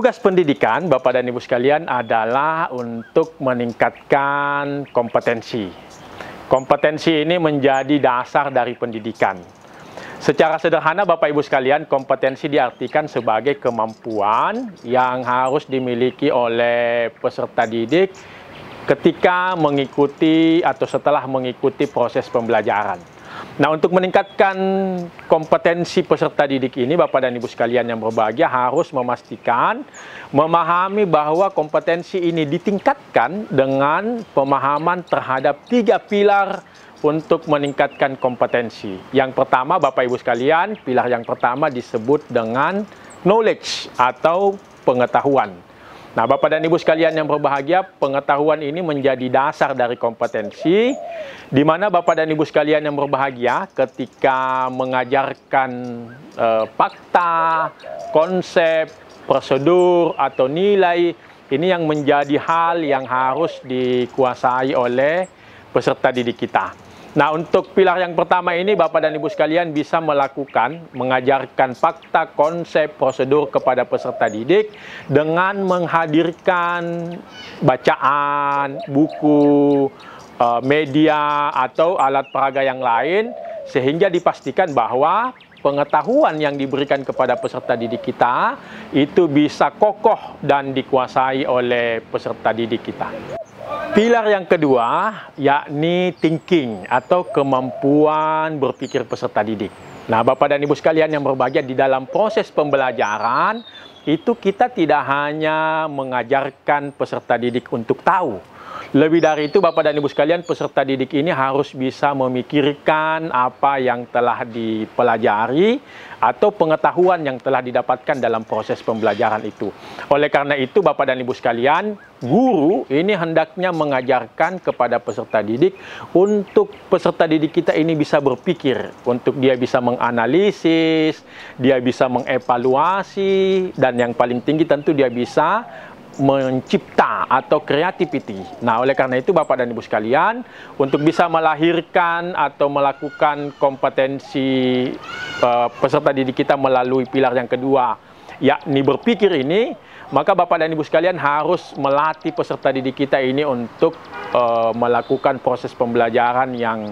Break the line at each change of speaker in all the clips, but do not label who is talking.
Tugas pendidikan, Bapak dan Ibu sekalian, adalah untuk meningkatkan kompetensi. Kompetensi ini menjadi dasar dari pendidikan. Secara sederhana, Bapak Ibu sekalian, kompetensi diartikan sebagai kemampuan yang harus dimiliki oleh peserta didik ketika mengikuti atau setelah mengikuti proses pembelajaran. Nah, untuk meningkatkan kompetensi peserta didik ini, Bapak dan Ibu sekalian yang berbahagia harus memastikan, memahami bahwa kompetensi ini ditingkatkan dengan pemahaman terhadap 3 pilar untuk meningkatkan kompetensi. Yang pertama, Bapak Ibu sekalian, pilar yang pertama disebut dengan knowledge atau pengetahuan. Nah, Bapak dan Ibu sekalian yang berbahagia, pengetahuan ini menjadi dasar dari kompetensi, di mana Bapak dan Ibu sekalian yang berbahagia ketika mengajarkan fakta, konsep, prosedur, atau nilai, ini yang menjadi hal yang harus dikuasai oleh peserta didik kita. Nah, untuk pilar yang pertama ini, Bapak dan Ibu sekalian bisa melakukan, mengajarkan fakta, konsep, prosedur kepada peserta didik dengan menghadirkan bacaan, buku, media, atau alat peraga yang lain, sehingga dipastikan bahwa pengetahuan yang diberikan kepada peserta didik kita itu bisa kokoh dan dikuasai oleh peserta didik kita. Pilar yang kedua, yakni thinking atau kemampuan berpikir peserta didik. Nah, Bapak dan Ibu sekalian yang berbahagia, di dalam proses pembelajaran, itu kita tidak hanya mengajarkan peserta didik untuk tahu. Lebih dari itu, Bapak dan Ibu sekalian, peserta didik ini harus bisa memikirkan apa yang telah dipelajari atau pengetahuan yang telah didapatkan dalam proses pembelajaran itu. Oleh karena itu, Bapak dan Ibu sekalian, guru ini hendaknya mengajarkan kepada peserta didik untuk peserta didik kita ini bisa berpikir, untuk dia bisa menganalisis, dia bisa mengevaluasi, dan yang paling tinggi tentu dia bisa mencipta atau creativity. Nah, oleh karena itu Bapak dan Ibu sekalian, untuk bisa melahirkan atau melakukan kompetensi peserta didik kita melalui pilar yang kedua, yakni berpikir ini, maka Bapak dan Ibu sekalian harus melatih peserta didik kita ini untuk melakukan proses pembelajaran yang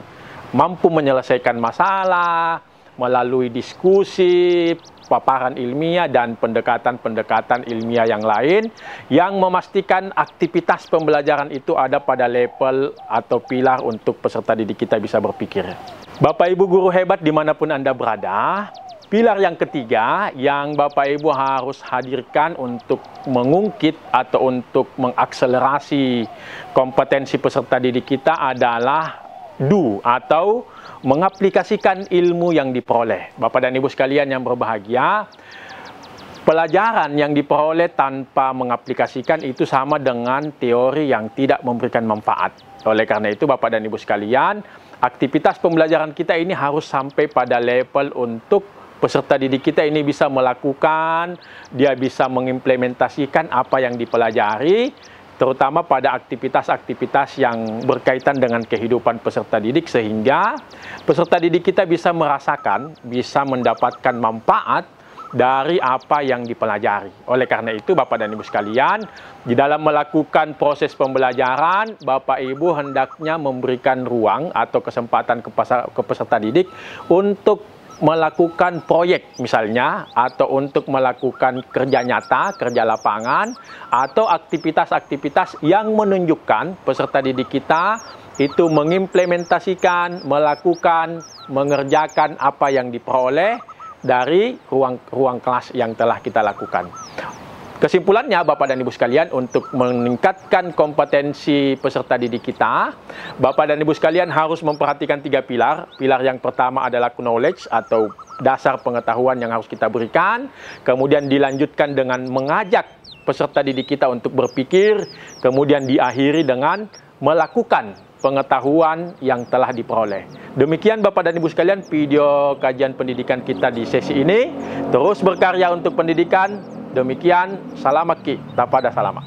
mampu menyelesaikan masalah melalui diskusi, paparan ilmiah, dan pendekatan-pendekatan ilmiah yang lain yang memastikan aktivitas pembelajaran itu ada pada level atau pilar untuk peserta didik kita bisa berpikir. Bapak Ibu guru hebat dimanapun Anda berada, pilar yang ketiga yang Bapak Ibu harus hadirkan untuk mengungkit atau untuk mengakselerasi kompetensi peserta didik kita adalah do atau mengaplikasikan ilmu yang diperoleh. Bapak dan Ibu sekalian yang berbahagia, pelajaran yang diperoleh tanpa mengaplikasikan itu sama dengan teori yang tidak memberikan manfaat. Oleh karena itu, Bapak dan Ibu sekalian, aktivitas pembelajaran kita ini harus sampai pada level untuk peserta didik kita ini bisa melakukan, dia bisa mengimplementasikan apa yang dipelajari, terutama pada aktivitas-aktivitas yang berkaitan dengan kehidupan peserta didik, sehingga peserta didik kita bisa merasakan, bisa mendapatkan manfaat dari apa yang dipelajari. Oleh karena itu, Bapak dan Ibu sekalian, di dalam melakukan proses pembelajaran, Bapak Ibu hendaknya memberikan ruang atau kesempatan ke peserta didik untuk melakukan proyek misalnya, atau untuk melakukan kerja nyata, kerja lapangan, atau aktivitas-aktivitas yang menunjukkan peserta didik kita itu mengimplementasikan, melakukan, mengerjakan apa yang diperoleh dari ruang kelas yang telah kita lakukan. Kesimpulannya, Bapak dan Ibu sekalian, untuk meningkatkan kompetensi peserta didik kita, Bapak dan Ibu sekalian harus memperhatikan 3 pilar. Pilar yang pertama adalah knowledge atau dasar pengetahuan yang harus kita berikan. Kemudian dilanjutkan dengan mengajak peserta didik kita untuk berpikir. Kemudian diakhiri dengan melakukan pengetahuan yang telah diperoleh. Demikian Bapak dan Ibu sekalian video kajian pendidikan kita di sesi ini. Terus berkarya untuk pendidikan. Demikian, salam maki, tapada salama.